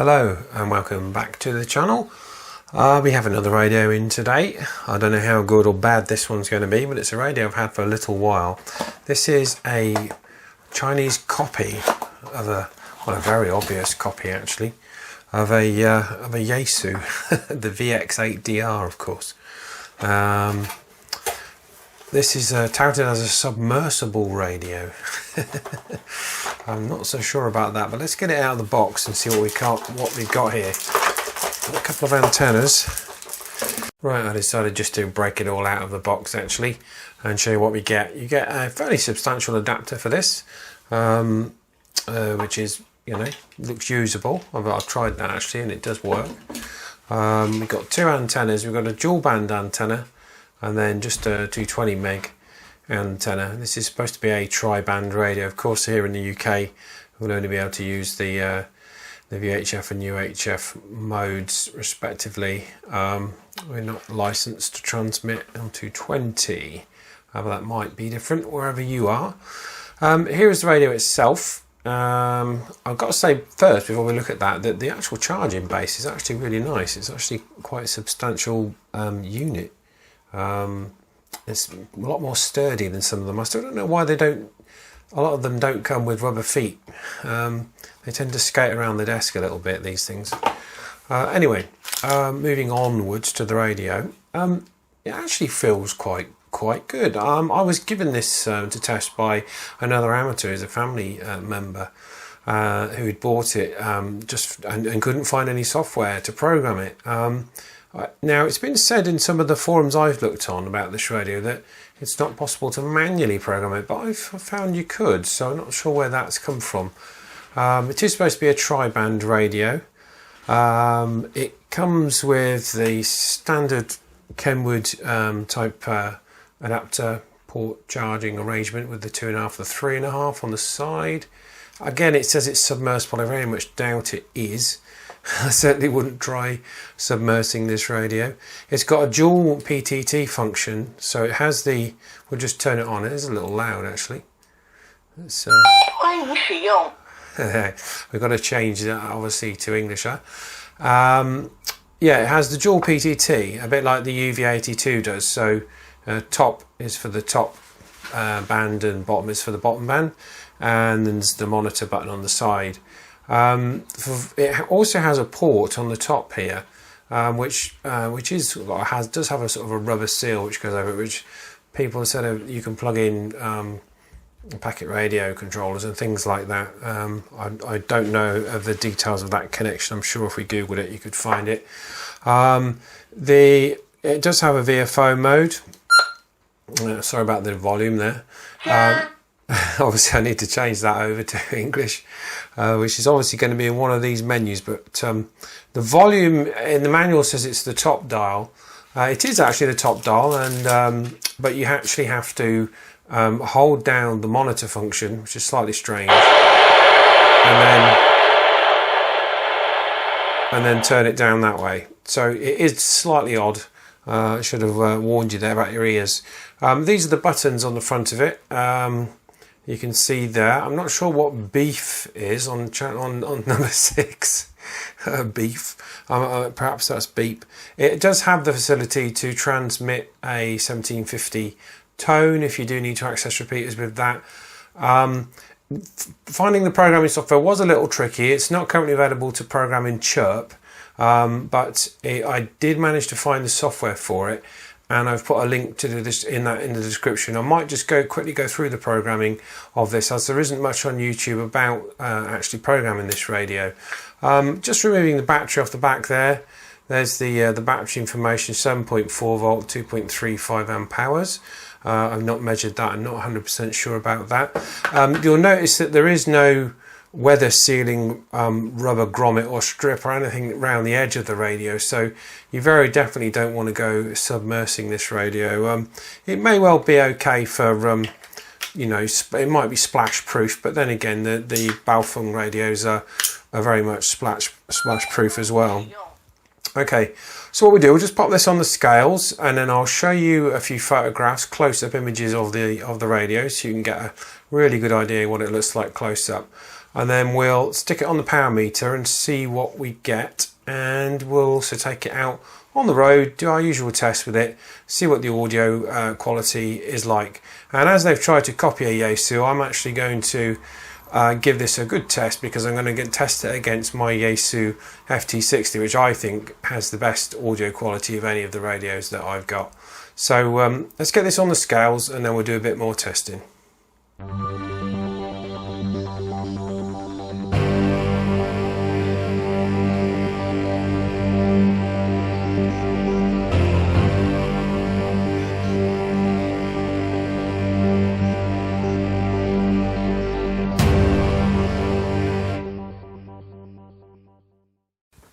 Hello and welcome back to the channel. We have another radio in today. I don't know how good or bad this one's going to be, but it's a radio I've had for a little while. This is a Chinese copy of a very obvious copy actually, of a Yaesu, the VX-8DR of course. This is touted as a submersible radio. I'm not so sure about that, but let's get it out of the box and see what we've got here. A couple of antennas. Right, I decided just to break it all out of the box actually and show you what we get. You get a fairly substantial adapter for this, which is, you know, looks usable. I've tried that actually and it does work. We've got two antennas. We've got a dual band antenna and then just a 220 meg antenna. This is supposed to be a tri-band radio. Of course here in the UK we'll only be able to use the VHF and UHF modes respectively. We're not licensed to transmit on 220, but that might be different wherever you are. Here is the radio itself. I've got to say first, before we look at that, that the actual charging base is actually really nice. It's actually quite a substantial unit. It's a lot more sturdy than some of them. I still don't know why a lot of them don't come with rubber feet. They tend to skate around the desk a little bit, these things. Anyway, moving onwards to the radio, it actually feels quite good. I was given this to test by another amateur, as a family member, who had bought it and couldn't find any software to program it. Now, it's been said in some of the forums I've looked on about this radio that it's not possible to manually program it, but I've found you could, so I'm not sure where that's come from. It is supposed to be a tri-band radio. It comes with the standard Kenwood type adapter port charging arrangement with the 2.5, the 3.5 on the side. Again, it says it's submersible. I very much doubt it is. I certainly wouldn't try submersing this radio. It's got a dual PTT function, so it has the, we'll just turn it on. It is a little loud actually. It's, we've got to change that obviously to English. Huh? Yeah, it has the dual PTT, a bit like the UV-8DR does. So top is for the top band and bottom is for the bottom band, and then there's the monitor button on the side. It also has a port on the top here, which does have a sort of a rubber seal which goes over it, which people have said you can plug in packet radio controllers and things like that. I don't know of the details of that connection. I'm sure if we googled it you could find it. It does have a VFO mode. Sorry about the volume there. Obviously I need to change that over to English, which is obviously going to be in one of these menus, but the volume in the manual says it's the top dial. It is actually the top dial, and but you actually have to hold down the monitor function, which is slightly strange, and then turn it down that way. So it is slightly odd. I should have warned you there about your ears. These are the buttons on the front of it. You can see there. I'm not sure what beef is on number 6. Beef. Perhaps that's beep. It does have the facility to transmit a 1750 tone if you do need to access repeaters with that. Finding the programming software was a little tricky. It's not currently available to program in Chirp, but I did manage to find the software for it, and I've put a link to this in the description. I might just quickly go through the programming of this, as there isn't much on YouTube about actually programming this radio. Just removing the battery off the back there. There's the battery information: 7.4 volt, 2.35 amp hours. I've not measured that. I'm not 100% sure about that. You'll notice that there is no weather sealing rubber grommet or strip or anything around the edge of the radio, so you very definitely don't want to go submersing this radio. It may well be okay for you know, it might be splash proof, but then again the Baofeng radios are very much splash proof as well. Okay, so what we do, we'll just pop this on the scales, and then I'll show you a few photographs, close-up images of the radio, so you can get a really good idea what it looks like close up. and then we'll stick it on the power meter and see what we get, and we'll also take it out on the road, do our usual test with it, see what the audio quality is like. And as they've tried to copy a Yaesu, I'm actually going to give this a good test, because I'm going to test it against my Yaesu FT60, which I think has the best audio quality of any of the radios that I've got. So let's get this on the scales, and then we'll do a bit more testing.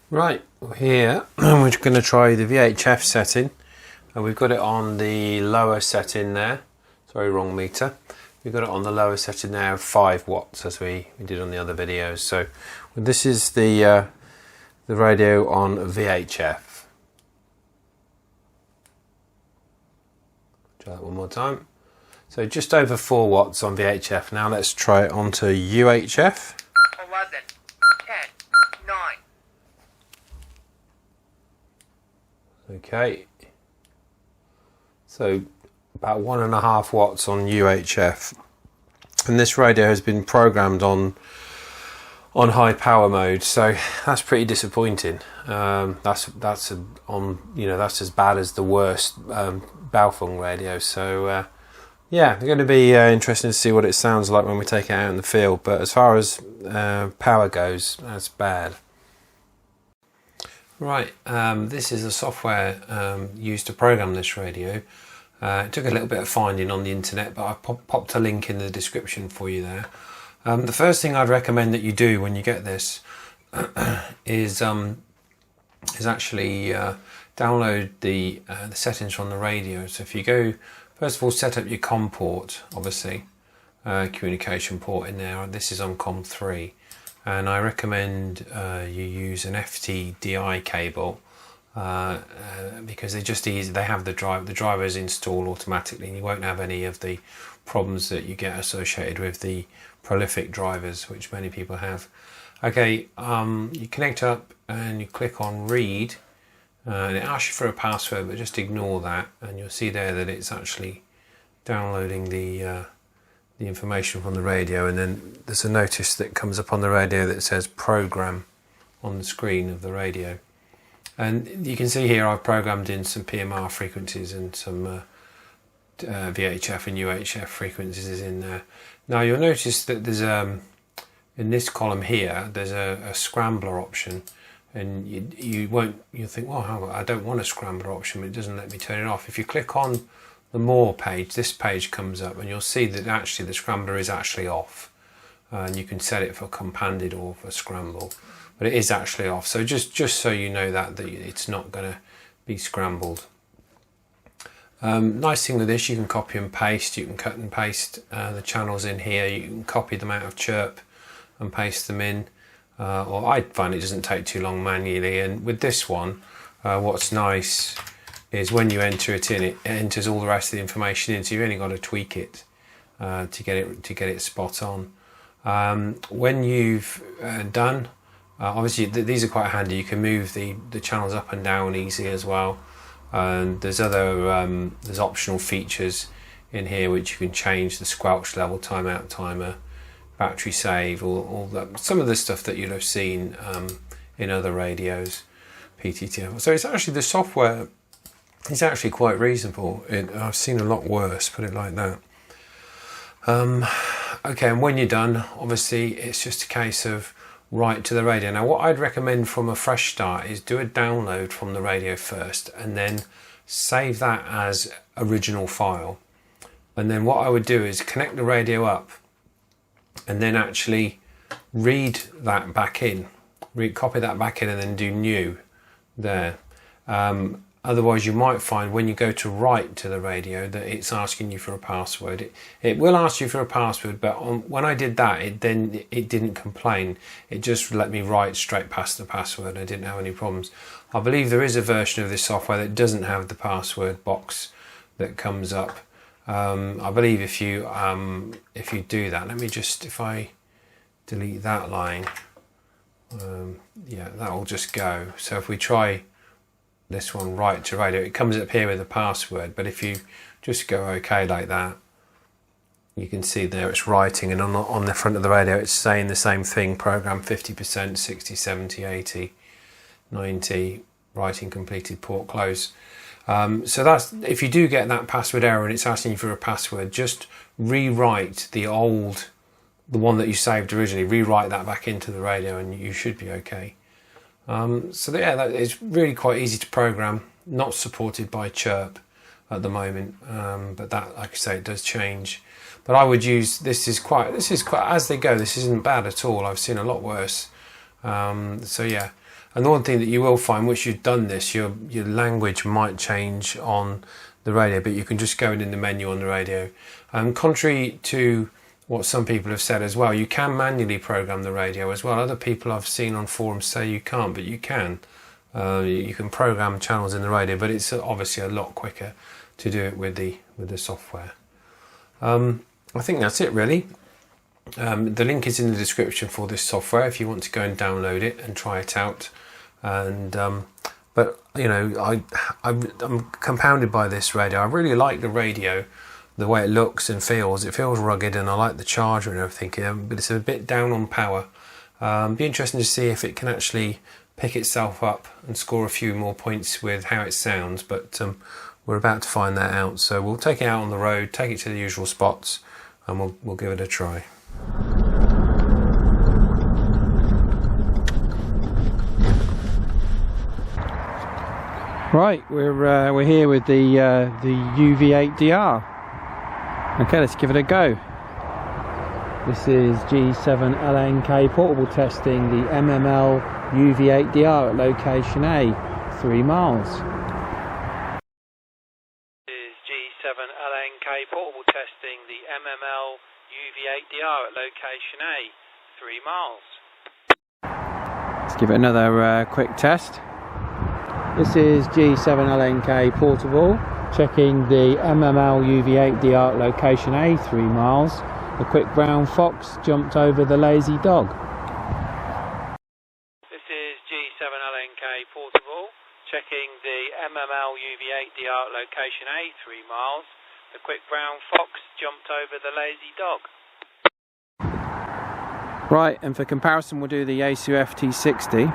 Right, here we're going to try the VHF setting, and we've got it on the lower setting there. Sorry, wrong meter. We've got it on the lower setting there of 5 watts, as we did on the other videos. So this is the radio on VHF. Try that one more time. So just over 4 watts on VHF. Now let's try it onto UHF. 11, 10, 9. Okay, so about 1.5 watts on UHF, and this radio has been programmed on high power mode, so that's pretty disappointing. That's as bad as the worst Baofeng radio. So yeah, it's going to be interesting to see what it sounds like when we take it out in the field. But as far as power goes, that's bad. Right, this is the software used to program this radio. It took a little bit of finding on the internet, but I've popped a link in the description for you there. The first thing I'd recommend that you do when you get this is actually download the settings from the radio. So if you go, first of all, set up your COM port, obviously, communication port in there. This is on COM 3. And I recommend you use an FTDI cable because they're just easy. They have the drivers installed automatically, and you won't have any of the problems that you get associated with the prolific drivers, which many people have. Okay, you connect up and you click on read, and it asks you for a password, but just ignore that, and you'll see there that it's actually downloading the information from the radio. And then there's a notice that comes up on the radio that says program on the screen of the radio, and you can see here I've programmed in some PMR frequencies and some VHF and UHF frequencies in there. Now you'll notice that there's in this column here there's a scrambler option, and you'll think, well, I don't want a scrambler option, but it doesn't let me turn it off. If you click on the more page, this page comes up, and you'll see that actually the scrambler is actually off, and you can set it for companded or for scramble, but it is actually off. So just so you know that it's not going to be scrambled. Nice thing with this, you can copy and paste. You can cut and paste the channels in here. You can copy them out of chirp and paste them in, or I find it doesn't take too long manually. And with this one, what's nice is when you enter it in, it enters all the rest of the information in, so you've only got to tweak it to get it spot on. When you've done, obviously these are quite handy. You can move the channels up and down easy as well. And there's there's optional features in here which you can change: the squelch level, timeout timer, battery save, all that. Some of the stuff that you'd have seen in other radios, PTTF. So it's actually, the software is actually quite reasonable. I've seen a lot worse, put it like that. Okay, and when you're done, obviously it's just a case of write to the radio. Now what I'd recommend from a fresh start is do a download from the radio first, and then save that as original file. And then what I would do is connect the radio up, and then actually read that back in, copy that back in, and then do new there. Otherwise you might find when you go to write to the radio that it's asking you for a password. It will ask you for a password, but when I did that, it didn't complain. It just let me write straight past the password. I didn't have any problems. I believe there is a version of this software that doesn't have the password box that comes up. I believe if you do that, let me just, if I delete that line, yeah, that will just go. So if we try this one, write to radio, it comes up here with a password, but if you just go OK like that, you can see there it's writing, and on the front of the radio it's saying the same thing: program 50%, 60, 70, 80, 90, writing completed, port close. So that's, if you do get that password error and it's asking you for a password, just rewrite the one that you saved originally, rewrite that back into the radio and you should be okay. So yeah, that is really quite easy to program, not supported by Chirp at the moment, but that, like I say, it does change. But I would use, this is quite as they go, this isn't bad at all. I've seen a lot worse. So yeah. And the one thing that you will find, once you've done this, your language might change on the radio, but you can just go in the menu on the radio. Contrary to what some people have said as well, you can manually program the radio as well. Other people I've seen on forums say you can't, but you can. You can program channels in the radio, but it's obviously a lot quicker to do it with the software. I think that's it really. The link is in the description for this software if you want to go and download it and try it out. And but you know, I'm compounded by this radio. I really like the radio, the way it looks and feels. It feels rugged, and I like the charger and everything. But it's a bit down on power. Be interesting to see if it can actually pick itself up and score a few more points with how it sounds. But we're about to find that out. So we'll take it out on the road, take it to the usual spots, and we'll give it a try. Right, we're here with the UV-8DR. Okay, let's give it a go. This is G7LNK portable testing the MML UV-8DR at location A, 3 miles. This is G7LNK portable testing the MML UV-8DR at location A, 3 miles. Let's give it another quick test. This is G7LNK portable, checking the MML UV-8DR at location A, 3 miles. The quick brown fox jumped over the lazy dog. This is G7LNK portable, checking the MML UV-8DR at location A, 3 miles. The quick brown fox jumped over the lazy dog. Right, and for comparison we'll do the Yaesu FT60.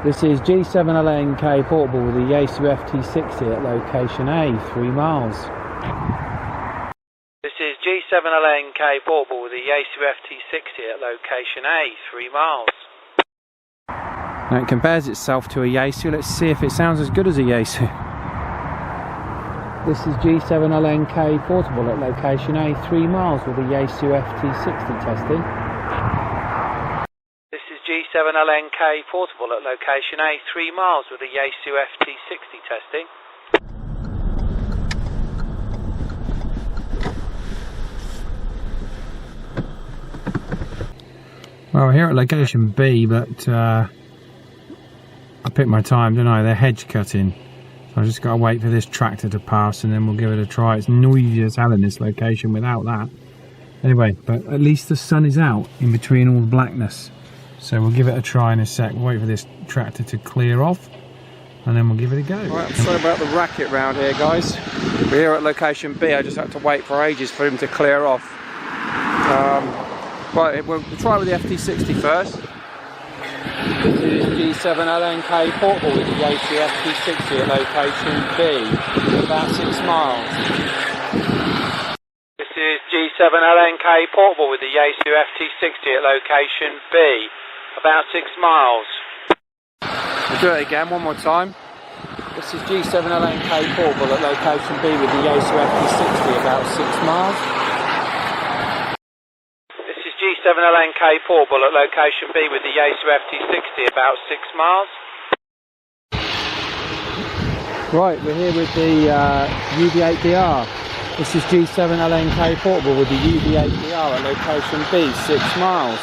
This is G7LNK portable with the Yaesu FT60 at location A, 3 miles. This is G7LNK portable with the Yaesu FT60 at location A, 3 miles. Now it compares itself to a Yaesu. Let's see if it sounds as good as a Yaesu. This is G7LNK portable at location A, 3 miles with the Yaesu FT60 testing. G7LNK portable at location A, 3 miles with the Yaesu FT60 testing. Well, we're here at location B, but I picked my time, didn't I? They're hedge cutting. So I've just got to wait for this tractor to pass and then we'll give it a try. It's noisy as hell in this location without that. Anyway, but at least the sun is out in between all the blackness. So we'll give it a try in a sec. We'll wait for this tractor to clear off and then we'll give it a go. Right, I'm sorry about the racket round here, guys. We're here at location B. I just had to wait for ages for him to clear off. Right, we'll try with the FT60 first. This is G7LNK portable with the Yaesu FT60 at location B, about 6 miles. This is G7LNK portable with the Yaesu FT60 at location B, about 6 miles. We'll do it again, one more time. This is G7LNK portable at location B with the Yaesu FT60 about 6 miles. This is G7LNK portable at location B with the Yaesu FT60 about 6 miles. Right, we're here with the UV-8DR. This is G7LNK portable with the UV-8DR at location B, 6 miles.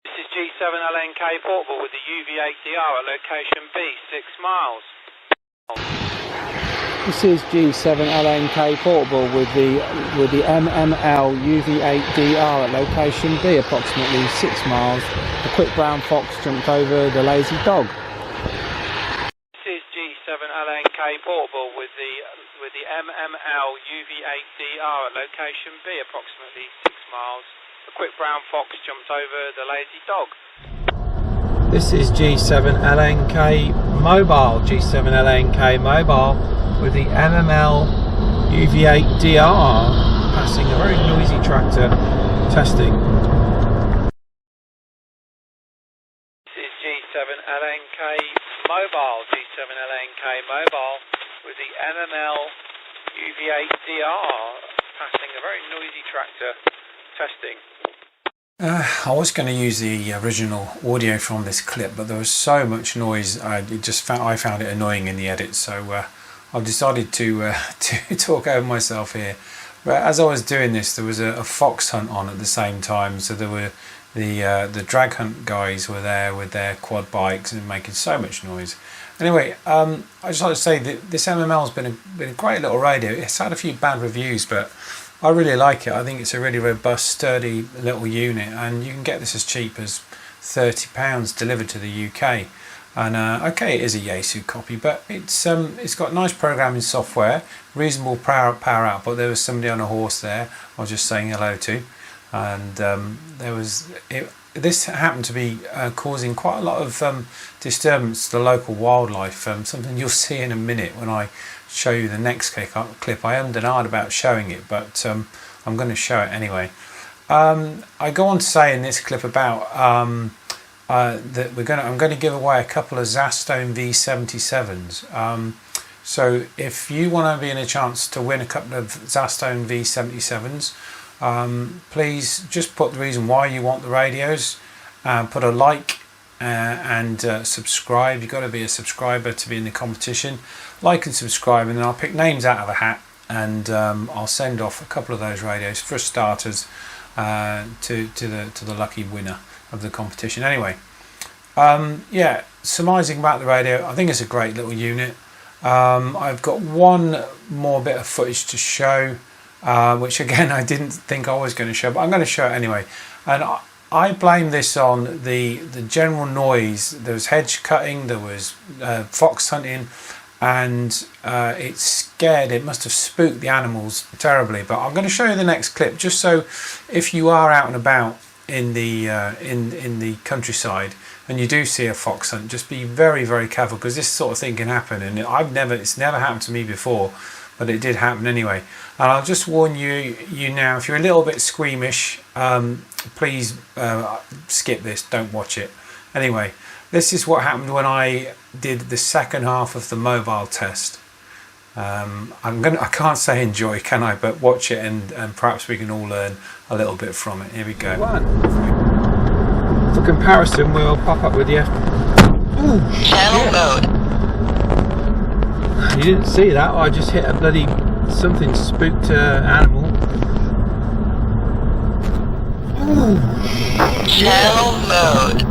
This is G7LNK portable with the UV-8DR at location B, 6 miles. This is G7LNK portable with the MML UV-8DR at location B, approximately 6 miles. A quick brown fox jumped over the lazy dog. This is G7LNK portable with the MML UV-8DR at location B, approximately 6 miles. A quick brown fox jumped over the lazy dog. This is G7LNK mobile, G7LNK mobile with the MML UV-8DR passing a very noisy tractor testing. This is G7LNK mobile, G7LNK mobile with the MML UV-8DR passing a very noisy tractor testing. I was going to use the original audio from this clip, but there was so much noise. I found it annoying in the edit, so I've decided to talk over myself here. But as I was doing this, there was a fox hunt on at the same time, so there were the drag hunt guys were there with their quad bikes and making so much noise. Anyway, I just like to say that this MML has been a great little radio. It's had a few bad reviews, but I really like it. I think it's a really robust, sturdy little unit, and you can get this as cheap as £30 delivered to the UK. And okay, it is a Yaesu copy, but it's got nice programming software, reasonable power output. There was somebody on a horse there I was just saying hello to, and this happened to be causing quite a lot of disturbance to the local wildlife, something you'll see in a minute when I show you the next clip. I am denied about showing it, but I'm going to show it anyway. I go on to say in this clip about that I'm going to give away a couple of Zastone V77s. So if you want to be in a chance to win a couple of Zastone V77s, please just put the reason why you want the radios, put a like and subscribe. You've got to be a subscriber to be in the competition. Like and subscribe, and then I'll pick names out of a hat, and I'll send off a couple of those radios for starters to the lucky winner of the competition. Anyway, yeah, surmising about the radio, I think it's a great little unit. I've got one more bit of footage to show, which again I didn't think I was going to show, but I'm going to show it anyway. And I blame this on the general noise. There was hedge cutting, there was fox hunting, and it must have spooked the animals terribly. But I'm going to show you the next clip, just so if you are out and about in the countryside and you do see a fox hunt, just be very, very careful, because this sort of thing can happen, and it's never happened to me before, but it did happen anyway. And I'll just warn you now, if you're a little bit squeamish, please skip this, don't watch it. Anyway, this is what happened when I did the second half of the mobile test. I can't say enjoy, can I? But watch it, and perhaps we can all learn a little bit from it. Here we go. For comparison, we'll pop up with the Channel mode. You didn't see that? I just hit a bloody something spooked animal. Channel mode.